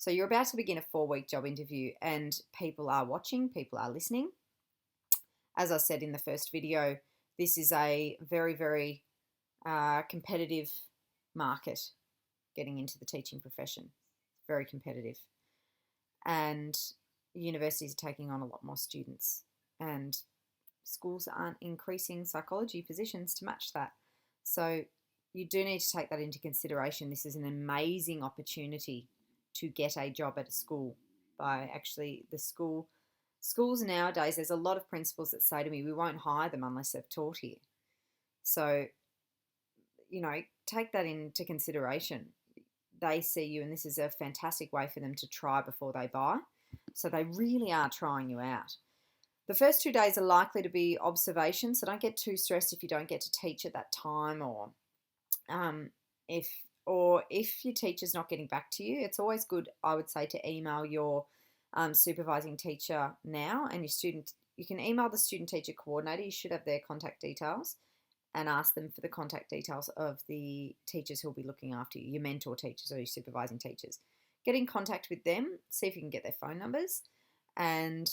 So you're about to begin a 4-week job interview, and people are watching, people are listening. As I said in the first video, this is a very, very competitive market getting into the teaching profession. Very competitive. And universities are taking on a lot more students, and schools aren't increasing psychology positions to match that. So you do need to take that into consideration. This is an amazing opportunity to get a job at a school by actually the schools nowadays. There's a lot of principals that say to me, we won't hire them unless they've taught here. So, take that into consideration. They see you, and this is a fantastic way for them to try before they buy. So they really are trying you out. The first 2 days are likely to be observation, so don't get too stressed if you don't get to teach at that time, or if your teacher's not getting back to you. It's always good, I would say, to email your supervising teacher now, and you can email the student teacher coordinator. You should have their contact details, and ask them for the contact details of the teachers who will be looking after you, your mentor teachers or your supervising teachers. Get in contact with them, see if you can get their phone numbers, and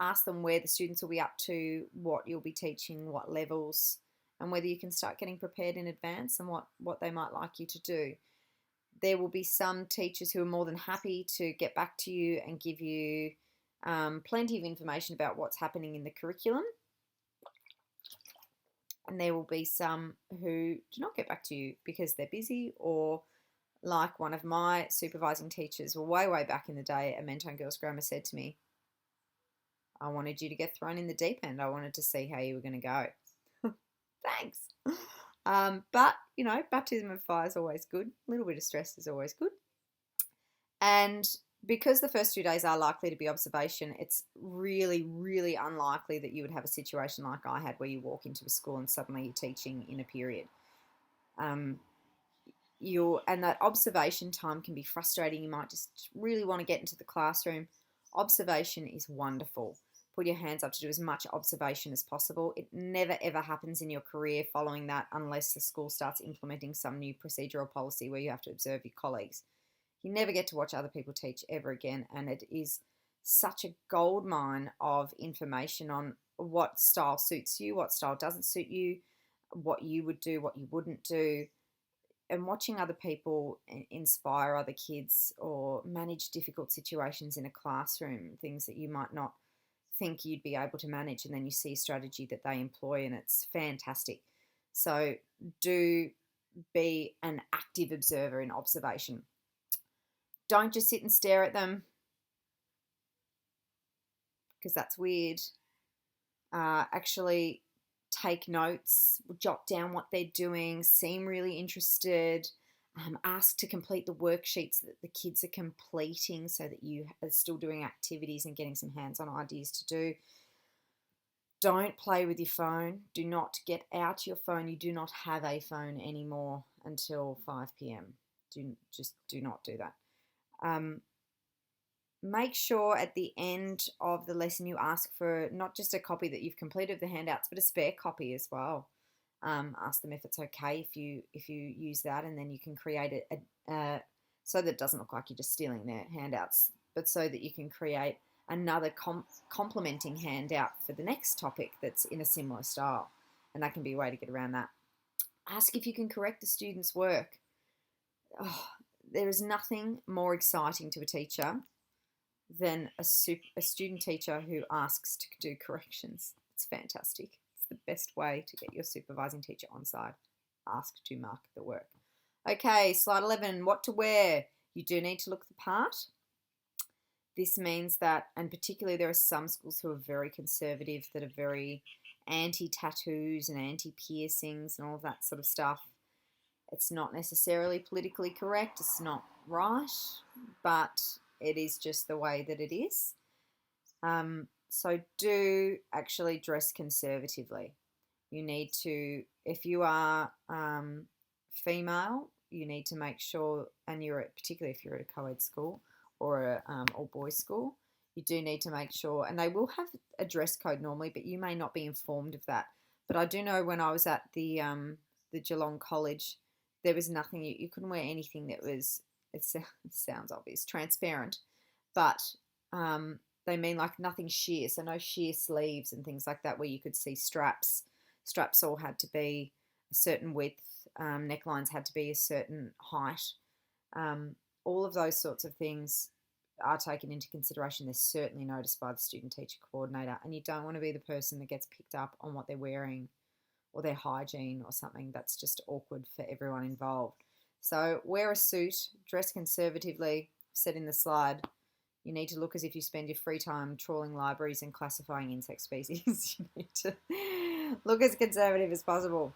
ask them where the students will be up to, what you'll be teaching, what levels, and whether you can start getting prepared in advance and what they might like you to do. There will be some teachers who are more than happy to get back to you and give you plenty of information about what's happening in the curriculum. And there will be some who do not get back to you because they're busy, or like one of my supervising teachers, way back in the day at Mentone Girls Grammar, said to me, I wanted you to get thrown in the deep end. I wanted to see how you were going to go. Thanks. But, baptism of fire is always good. A little bit of stress is always good. And because the first 2 days are likely to be observation, it's really, really unlikely that you would have a situation like I had, where you walk into a school and suddenly you're teaching in a period. And that observation time can be frustrating. You might just really want to get into the classroom. Observation is wonderful. Put your hands up to do as much observation as possible. It never ever happens in your career following that, unless the school starts implementing some new procedural policy where you have to observe your colleagues. You never get to watch other people teach ever again, and it is such a gold mine of information on what style suits you, what style doesn't suit you, what you would do, what you wouldn't do, and watching other people inspire other kids or manage difficult situations in a classroom, things that you might not think you'd be able to manage, and then you see a strategy that they employ, and it's fantastic. So do be an active observer in observation. Don't just sit and stare at them, because that's weird. Actually take notes, jot down what they're doing, seem really interested, ask to complete the worksheets that the kids are completing so that you are still doing activities and getting some hands-on ideas to do. Don't play with your phone. Do not get out your phone. You do not have a phone anymore until 5 p.m. Do not do that. Make sure at the end of the lesson you ask for not just a copy that you've completed of the handouts, but a spare copy as well. Ask them if it's okay if you use that, and then you can create it so that it doesn't look like you're just stealing their handouts, but so that you can create another complementing handout for the next topic that's in a similar style, and that can be a way to get around that. Ask if you can correct the student's work. There is nothing more exciting to a teacher than a student teacher who asks to do corrections. It's fantastic. It's the best way to get your supervising teacher on side. Ask to mark the work. Okay, slide 11, what to wear. You do need to look the part. This means that, and particularly there are some schools who are very conservative, that are very anti-tattoos and anti-piercings and all of that sort of stuff. It's not necessarily politically correct, it's not right, but it is just the way that it is. So do actually dress conservatively. You need to, if you are female, you need to make sure, and particularly if you're at a co-ed school or a all-boys school, you do need to make sure, and they will have a dress code normally, but you may not be informed of that. But I do know when I was at the Geelong College, there was nothing, you couldn't wear anything that was it sounds obvious, transparent, but they mean like nothing sheer, so no sheer sleeves and things like that where you could see straps. Straps all had to be a certain width, necklines had to be a certain height. All of those sorts of things are taken into consideration. They're certainly noticed by the student teacher coordinator, and you don't want to be the person that gets picked up on what they're wearing or their hygiene or something. That's just awkward for everyone involved. So wear a suit, dress conservatively. Said in the slide, you need to look as if you spend your free time trawling libraries and classifying insect species. You need to look as conservative as possible.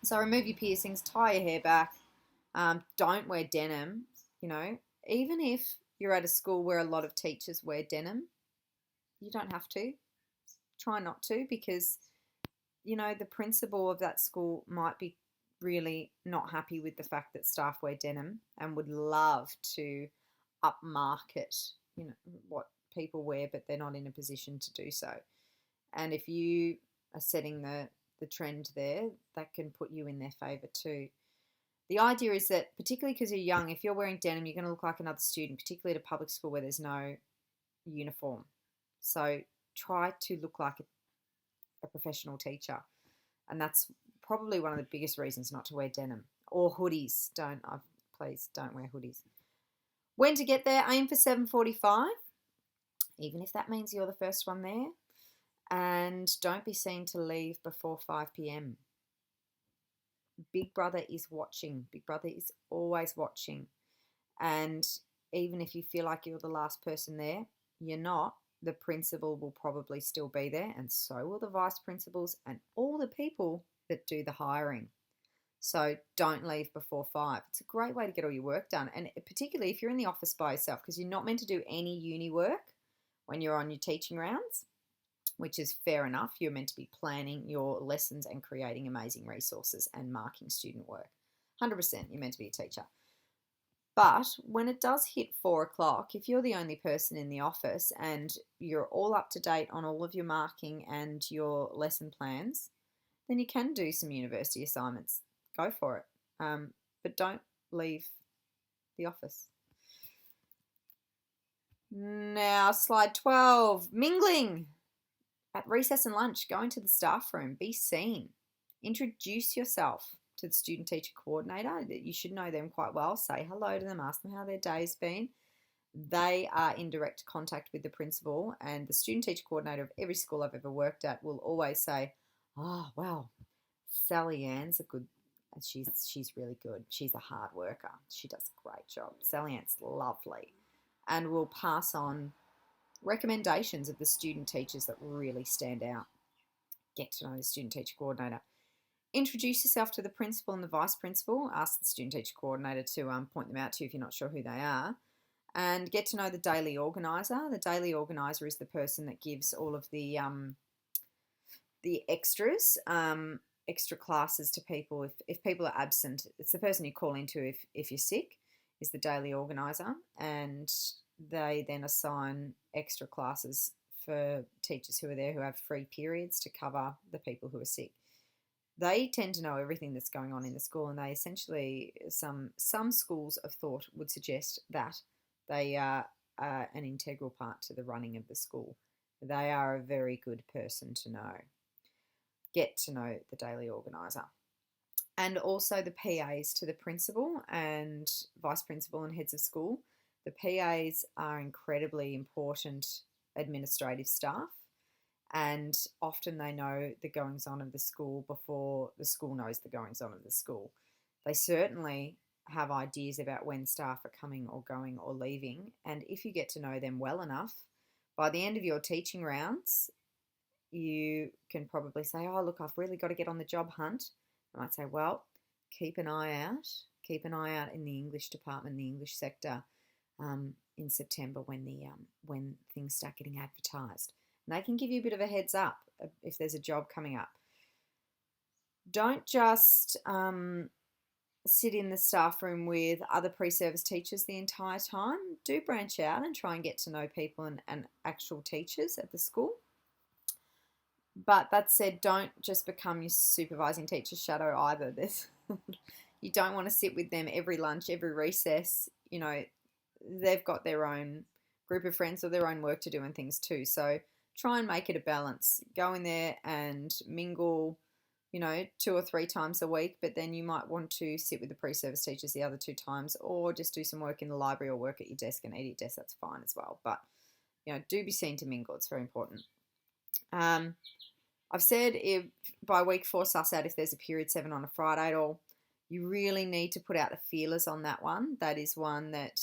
So remove your piercings, tie your hair back. Don't wear denim. You know, even if you're at a school where a lot of teachers wear denim, you don't have to. Try not to, because, you know, the principal of that school might be really not happy with the fact that staff wear denim and would love to upmarket, you know, what people wear, but they're not in a position to do so. And if you are setting the trend there, that can put you in their favour too. The idea is that, particularly because you're young, if you're wearing denim, you're going to look like another student, particularly at a public school where there's no uniform. So try to look like a professional teacher. And that's probably one of the biggest reasons not to wear denim. Or hoodies. Please don't wear hoodies. When to get there, aim for 7:45, even if that means you're the first one there. And don't be seen to leave before 5 p.m. Big Brother is watching. Big Brother is always watching. And even if you feel like you're the last person there, you're not. The principal will probably still be there, and so will the vice principals and all the people that do the hiring. So don't leave before 5. It's a great way to get all your work done, and particularly if you're in the office by yourself, because you're not meant to do any uni work when you're on your teaching rounds, which is fair enough. You're meant to be planning your lessons and creating amazing resources and marking student work. 100% you're meant to be a teacher. But when it does hit 4 o'clock, if you're the only person in the office and you're all up to date on all of your marking and your lesson plans, then you can do some university assignments. Go for it. But don't leave the office. Now, slide 12, mingling. At recess and lunch, go into the staff room, be seen. Introduce yourself to the student teacher coordinator. You should know them quite well. Say hello to them, ask them how their day's been. They are in direct contact with the principal, and the student teacher coordinator of every school I've ever worked at will always say, oh, well, Sally Ann's she's really good. She's a hard worker. She does a great job. Sally Ann's lovely. And will pass on recommendations of the student teachers that really stand out. Get to know the student teacher coordinator. Introduce yourself to the principal and the vice principal. Ask the student teacher coordinator to point them out to you if you're not sure who they are. And get to know the daily organiser. The daily organiser is the person that gives all of the extras, extra classes to people. If people are absent, it's the person you call into if you're sick, is the daily organiser. And they then assign extra classes for teachers who are there who have free periods to cover the people who are sick. They tend to know everything that's going on in the school, and they essentially, some schools of thought would suggest that they are an integral part to the running of the school. They are a very good person to know. Get to know the daily organiser. And also the PAs to the principal and vice principal and heads of school. The PAs are incredibly important administrative staff, and often they know the goings-on of the school before the school knows the goings-on of the school. They certainly have ideas about when staff are coming or going or leaving, and if you get to know them well enough, by the end of your teaching rounds, you can probably say, oh, look, I've really got to get on the job hunt. I might say, well, keep an eye out in the English department, the English sector, in September when things start getting advertised. And they can give you a bit of a heads up if there's a job coming up. Don't just sit in the staff room with other pre-service teachers the entire time. Do branch out and try and get to know people and actual teachers at the school. But that said, don't just become your supervising teacher's shadow either. You don't want to sit with them every lunch, every recess. you know, they've got their own group of friends or their own work to do and things too. So try and make it a balance. Go in there and mingle, 2 or 3 times a week, but then you might want to sit with the pre-service teachers the other 2 times, or just do some work in the library or work at your desk and eat at your desk. That's fine as well. But, do be seen to mingle. It's very important. I've said if by week 4, suss out if there's a period 7 on a Friday at all. You really need to put out the feelers on that one. That is one that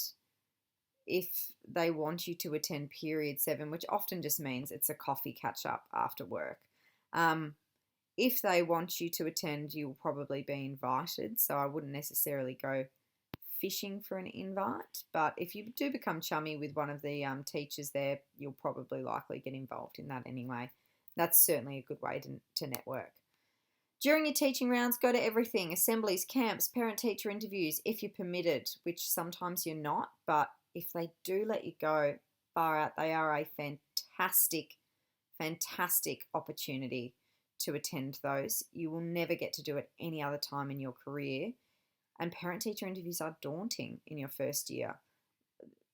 if they want you to attend period 7, which often just means it's a coffee catch up after work. If they want you to attend, you'll probably be invited. So I wouldn't necessarily go fishing for an invite. But if you do become chummy with one of the teachers there, you'll probably likely get involved in that anyway. That's certainly a good way to network. During your teaching rounds, go to everything: assemblies, camps, parent-teacher interviews, if you're permitted, which sometimes you're not. But if they do let you go, far out, they are a fantastic, fantastic opportunity to attend those. You will never get to do it any other time in your career. And parent-teacher interviews are daunting in your first year.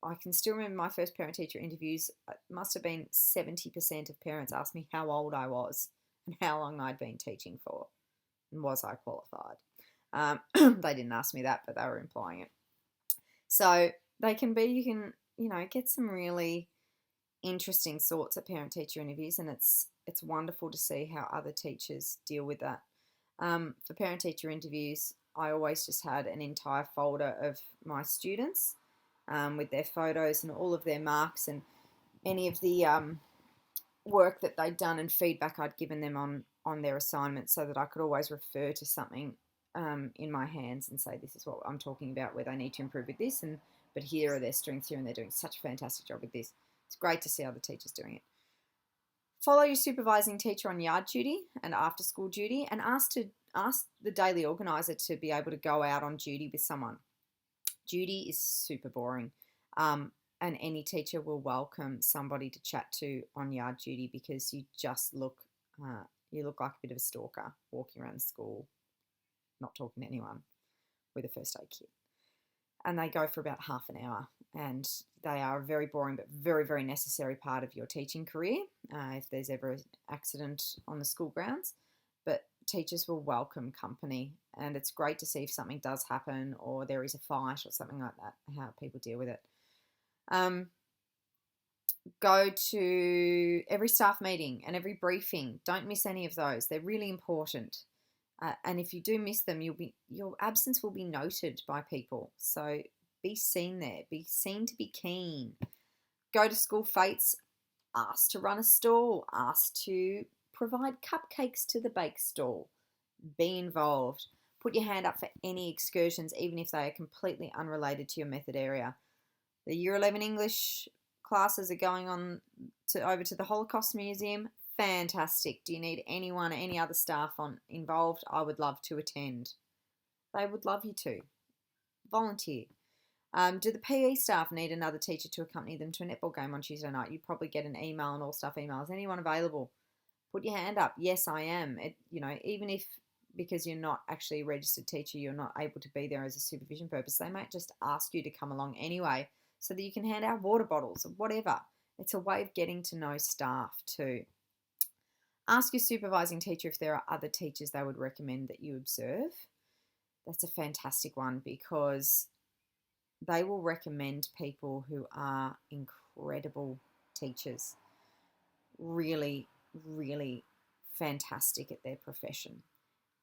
I can still remember my first parent-teacher interviews. It must have been 70% of parents asked me how old I was and how long I'd been teaching for, and was I qualified. They didn't ask me that, but they were implying it. So you can get some really interesting sorts of parent-teacher interviews, and it's wonderful to see how other teachers deal with that. For parent-teacher interviews, I always just had an entire folder of my students with their photos and all of their marks and any of the work that they'd done and feedback I'd given them on their assignments, so that I could always refer to something in my hands and say, this is what I'm talking about, where they need to improve with this, but here are their strengths here, and they're doing such a fantastic job with this. It's great to see other teachers doing it. Follow your supervising teacher on yard duty and after school duty, and ask the daily organiser to be able to go out on duty with someone. Duty is super boring, and any teacher will welcome somebody to chat to on yard duty, because you just look like a bit of a stalker walking around the school, not talking to anyone, with a first aid kit. And they go for about half an hour, and they are a very boring but very, very necessary part of your teaching career if there's ever an accident on the school grounds. But teachers will welcome company, and it's great to see if something does happen or there is a fight or something like that, how people deal with it. Go to every staff meeting and every briefing. Don't miss any of those. They're really important. And if you do miss them, your absence will be noted by people. So be seen there. Be seen to be keen. Go to school fetes. Ask to run a stall. Ask to provide cupcakes to the bake stall. Be involved. Put your hand up for any excursions, even if they are completely unrelated to your method area. The Year 11 English classes are going on over to the Holocaust Museum. Fantastic. Do you need anyone, any other staff involved? I would love to attend. They would love you to. Volunteer. Do the PE staff need another teacher to accompany them to a netball game on Tuesday night? You probably get an email and all staff emails. Anyone available? Put your hand up. Yes, I am. Even if, because you're not actually a registered teacher, you're not able to be there as a supervision purpose, they might just ask you to come along anyway, so that you can hand out water bottles or whatever. It's a way of getting to know staff too. Ask your supervising teacher if there are other teachers they would recommend that you observe. That's a fantastic one, because they will recommend people who are incredible teachers, really, really fantastic at their profession.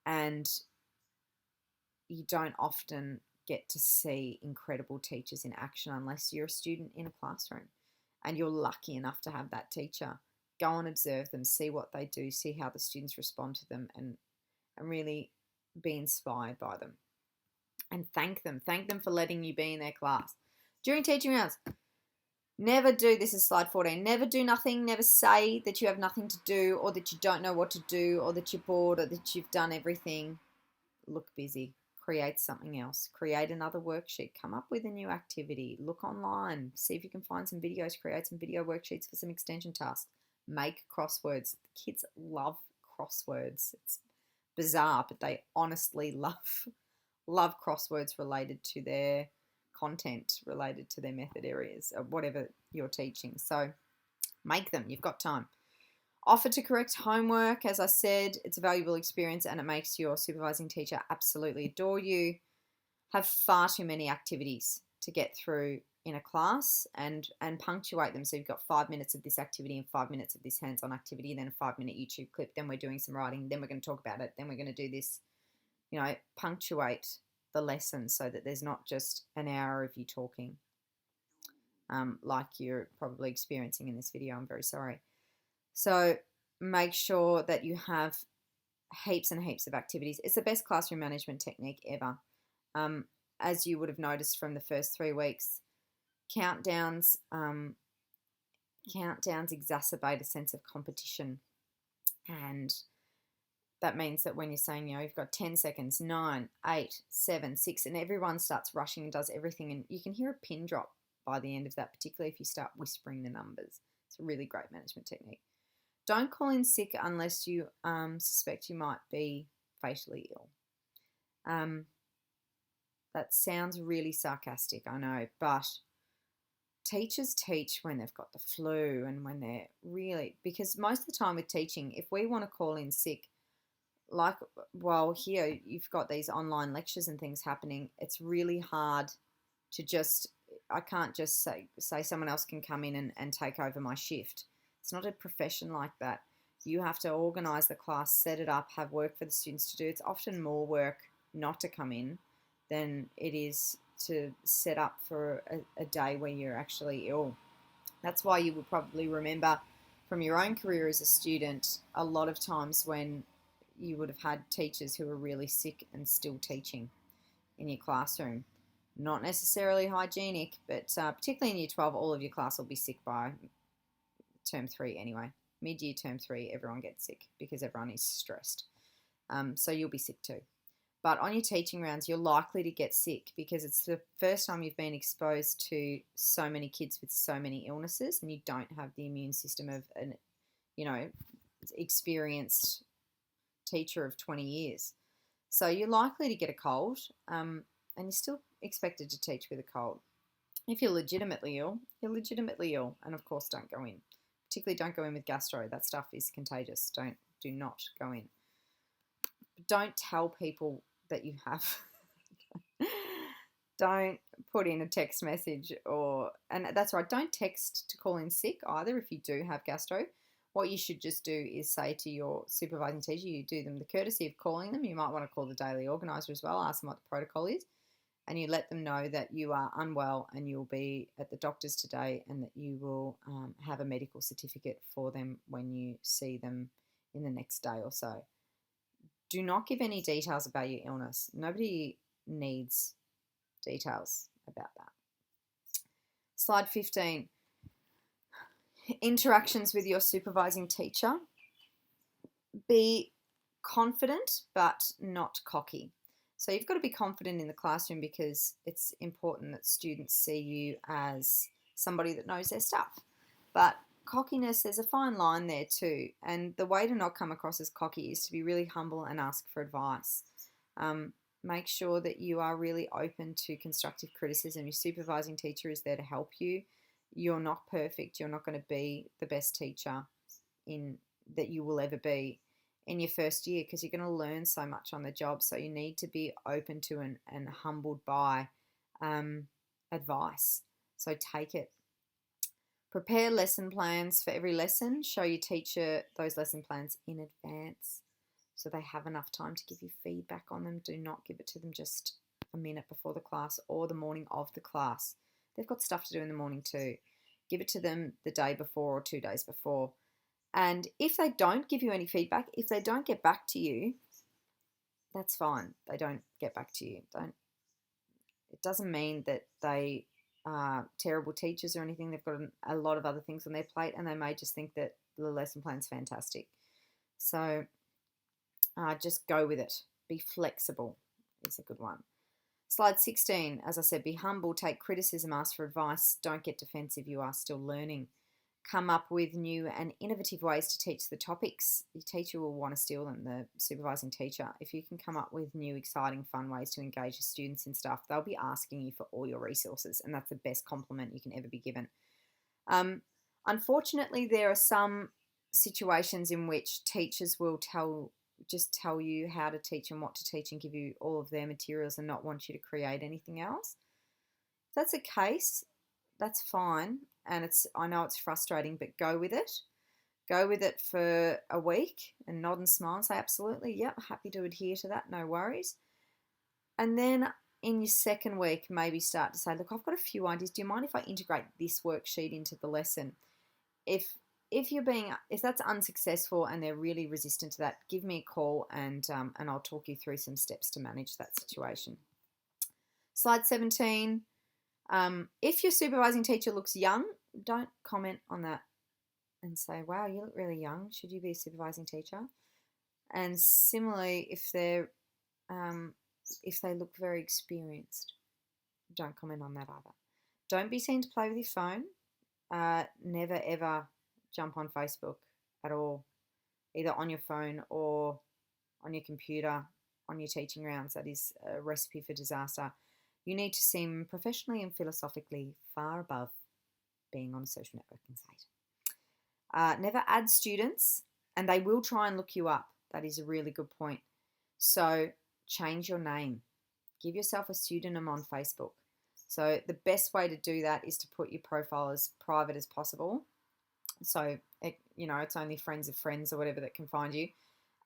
And you don't often get to see incredible teachers in action unless you're a student in a classroom and you're lucky enough to have that teacher. Go and observe them, see what they do, see how the students respond to them, and really be inspired by them. And thank them. Thank them for letting you be in their class. During teaching rounds, never do, this is slide 14, never do nothing, never say that you have nothing to do, or that you don't know what to do, or that you're bored, or that you've done everything. Look busy. Create something else. Create another worksheet. Come up with a new activity. Look online. See if you can find some videos. Create some video worksheets for some extension tasks. Make crosswords. Kids love crosswords. It's bizarre, but they honestly love crosswords related to their content related to their method areas or whatever you're teaching. So make them. You've got time. Offer to correct homework. As I said, it's a valuable experience and it makes your supervising teacher absolutely adore you. Have far too many activities to get through in a class and punctuate them. So you've got 5 minutes of this activity and 5 minutes of this hands-on activity, then a 5-minute YouTube clip, then we're doing some writing, then we're going to talk about it, then we're going to do this. You know, punctuate the lesson so that there's not just an hour of you talking like you're probably experiencing in this video. I'm very sorry. So make sure that you have heaps and heaps of activities. It's the best classroom management technique ever. As you would have noticed from the first 3 weeks, countdowns exacerbate a sense of competition. And that means that when you're saying, you know, you've got 10 seconds, 9, 8, 7, 6, and everyone starts rushing and does everything, and you can hear a pin drop by the end of that, particularly if you start whispering the numbers. It's a really great management technique. Don't call in sick unless you suspect you might be fatally ill. That sounds really sarcastic, I know, but teachers teach when they've got the flu and when they're really, because most of the time with teaching, if we want to call in sick, like, well, here you've got these online lectures and things happening, it's really hard to just, I can't just say someone else can come in and take over my shift. It's not a profession like that. You have to organise the class, set it up, have work for the students to do. It's often more work not to come in than it is to set up for a day where you're actually ill. That's why you will probably remember from your own career as a student, a lot of times when you would have had teachers who were really sick and still teaching in your classroom. Not necessarily hygienic, but particularly in Year 12, all of your class will be sick by term 3 anyway. Mid-year term 3, everyone gets sick because everyone is stressed. So you'll be sick too. But on your teaching rounds, you're likely to get sick because it's the first time you've been exposed to so many kids with so many illnesses, and you don't have the immune system of an, you know, experienced teacher of 20 years. So you're likely to get a cold, and you're still expected to teach with a cold. If you're legitimately ill, you're legitimately ill, and of course don't go in. Particularly don't go in with gastro. That stuff is contagious. Do not go in. Don't tell people that you have. Don't put in a text message and that's right, don't text to call in sick either if you do have gastro. What you should just do is say to your supervising teacher, you do them the courtesy of calling them. You might want to call the daily organiser as well, ask them what the protocol is, and you let them know that you are unwell and you'll be at the doctor's today and that you will have a medical certificate for them when you see them in the next day or so. Do not give any details about your illness. Nobody needs details about that. Slide 15. Interactions with your supervising teacher. Be confident but not cocky. So you've got to be confident in the classroom because it's important that students see you as somebody that knows their stuff. But cockiness, there's a fine line there too. And the way to not come across as cocky is to be really humble and ask for advice. Make sure that you are really open to constructive criticism. Your supervising teacher is there to help you. You're not perfect. You're not going to be the best teacher that you will ever be in your first year because you're going to learn so much on the job. So you need to be open to and humbled by advice. So take it. Prepare lesson plans for every lesson. Show your teacher those lesson plans in advance so they have enough time to give you feedback on them. Do not give it to them just a minute before the class or the morning of the class. They've got stuff to do in the morning too. Give it to them the day before or 2 days before. And if they don't give you any feedback, if they don't get back to you, that's fine. They don't get back to you. It doesn't mean that they terrible teachers or anything. They've got a lot of other things on their plate and they may just think that the lesson plan's fantastic. So just go with it. Be flexible is a good one. Slide 16, as I said, be humble, take criticism, ask for advice. Don't get defensive. You are still learning. come up with new and innovative ways to teach the topics, your teacher will want to steal them, the supervising teacher. If you can come up with new, exciting, fun ways to engage your students in stuff, they'll be asking you for all your resources, and that's the best compliment you can ever be given. Unfortunately, there are some situations in which teachers will just tell you how to teach and what to teach and give you all of their materials and not want you to create anything else. If that's the case, that's fine. And I know it's frustrating, but go with it. Go with it for a week and nod and smile and say, absolutely, yep, happy to adhere to that, no worries. And then in your second week, maybe start to say, look, I've got a few ideas. Do you mind if I integrate this worksheet into the lesson? If that's unsuccessful and they're really resistant to that, give me a call and I'll talk you through some steps to manage that situation. Slide 17. If your supervising teacher looks young, don't comment on that and say, wow, you look really young. Should you be a supervising teacher? And similarly, if they look very experienced, don't comment on that either. Don't be seen to play with your phone. Never ever jump on Facebook at all, either on your phone or on your computer, on your teaching rounds. That is a recipe for disaster. You need to seem professionally and philosophically far above being on a social networking site. Never add students, and they will try and look you up. That is a really good point. So change your name. Give yourself a pseudonym on Facebook. So the best way to do that is to put your profile as private as possible. So, it's only friends of friends or whatever that can find you.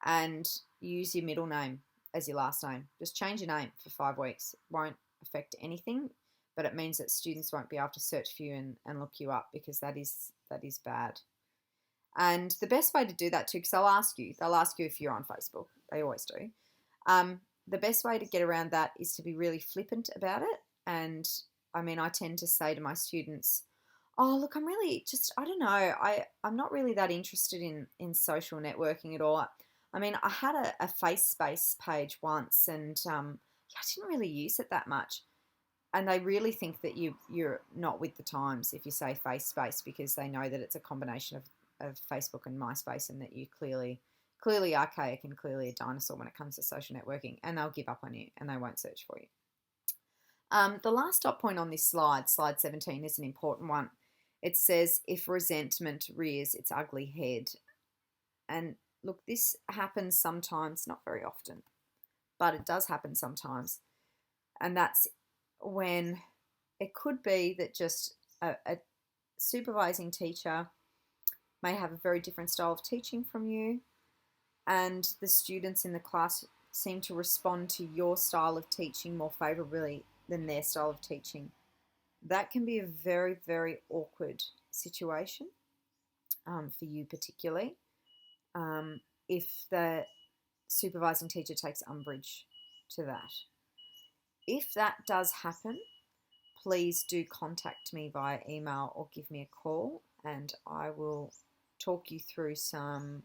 And use your middle name as your last name. Just change your name for 5 weeks. It won't affect anything, but it means that students won't be able to search for you and look you up, because that is bad. And the best way to do that too, because they'll ask you if you're on Facebook. They always do. The best way to get around that is to be really flippant about it. And I tend to say to my students, oh, look, I'm really I don't know, I'm not really that interested in social networking at all. I had a FaceSpace page once, and I didn't really use it that much. And they really think that you're not with the times if you say FaceSpace, because they know that it's a combination of Facebook and MySpace, and that you clearly archaic and clearly a dinosaur when it comes to social networking, and they'll give up on you and they won't search for you. The last dot point on this slide 17, is an important one. It says, if resentment rears its ugly head. And look, this happens sometimes, not very often, but it does happen sometimes. And that's when it could be that just a supervising teacher may have a very different style of teaching from you, and the students in the class seem to respond to your style of teaching more favourably than their style of teaching. That can be a very, very awkward situation for you particularly, if the supervising teacher takes umbrage to that. If that does happen, please do contact me via email or give me a call, and I will talk you through some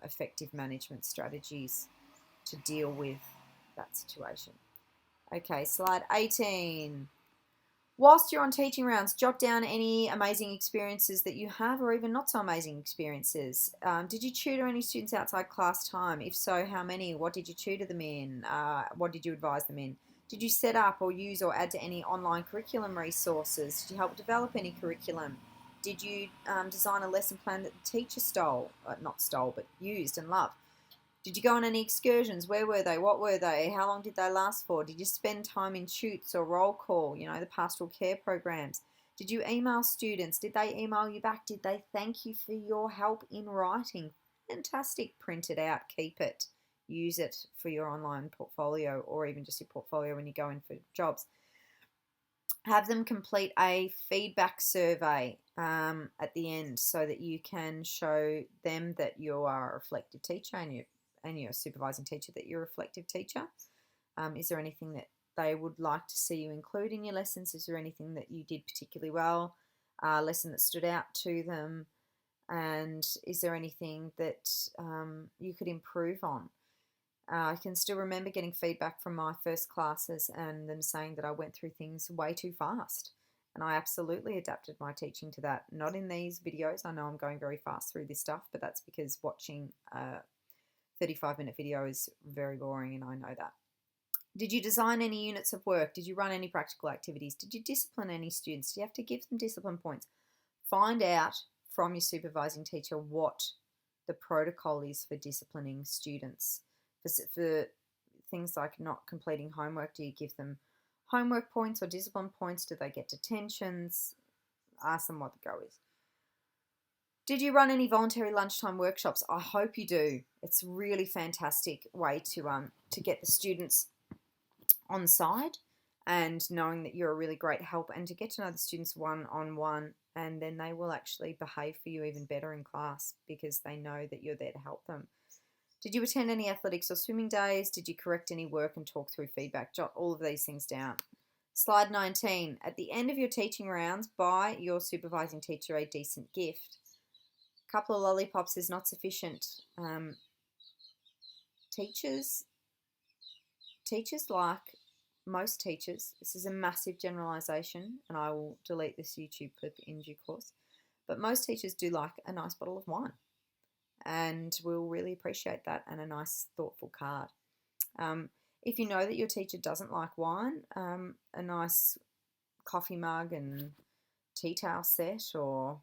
effective management strategies to deal with that situation. Okay, slide 18. Whilst you're on teaching rounds, jot down any amazing experiences that you have, or even not so amazing experiences. Did you tutor any students outside class time? If so, how many? What did you tutor them in? What did you advise them in? Did you set up or use or add to any online curriculum resources? Did you help develop any curriculum? Did you design a lesson plan that the teacher used and loved? Did you go on any excursions? Where were they? What were they? How long did they last for? Did you spend time in shoots or roll call, the pastoral care programs? Did you email students? Did they email you back? Did they thank you for your help in writing? Fantastic. Print it out. Keep it. Use it for your online portfolio, or even just your portfolio when you go in for jobs. Have them complete a feedback survey at the end, so that you can show them that you are a reflective teacher, and you're a supervising teacher, that you're a reflective teacher. Is there anything that they would like to see you include in your lessons? Is there anything that you did particularly well, a lesson that stood out to them? And is there anything that you could improve on? I can still remember getting feedback from my first classes and them saying that I went through things way too fast, And I absolutely adapted my teaching to that. Not in these videos. I know I'm going very fast through this stuff, but that's because watching a 35-minute video is very boring, and I know that. Did you design any units of work? Did you run any practical activities? Did you discipline any students? Do you have to give them discipline points? Find out from your supervising teacher what the protocol is for disciplining students. For things like not completing homework, do you give them homework points or discipline points? Do they get detentions? Ask them what the go is. Did you run any voluntary lunchtime workshops? I hope you do. It's a really fantastic way to get the students on side and knowing that you're a really great help, and to get to know the students one-on-one, and then they will actually behave for you even better in class because they know that you're there to help them. Did you attend any athletics or swimming days? Did you correct any work and talk through feedback? Jot all of these things down. Slide 19. At the end of your teaching rounds, buy your supervising teacher a decent gift. A couple of lollipops is not sufficient. Teachers like most teachers, this is a massive generalisation, and I will delete this YouTube clip in due course, but most teachers do like a nice bottle of wine, and we'll really appreciate that, and a nice thoughtful card. If you know that your teacher doesn't like wine, a nice coffee mug and tea towel set, or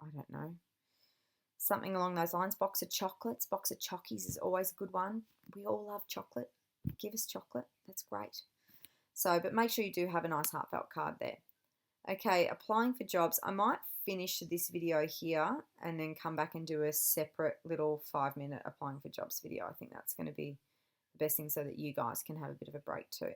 I don't know, something along those lines. Box of chocolates, box of chockies is always a good one. We all love chocolate. Give us chocolate. That's great. So, but make sure you do have a nice heartfelt card there. Okay, applying for jobs. I might finish this video here and then come back and do a separate little 5-minute applying for jobs video. I think that's going to be the best thing so that you guys can have a bit of a break too.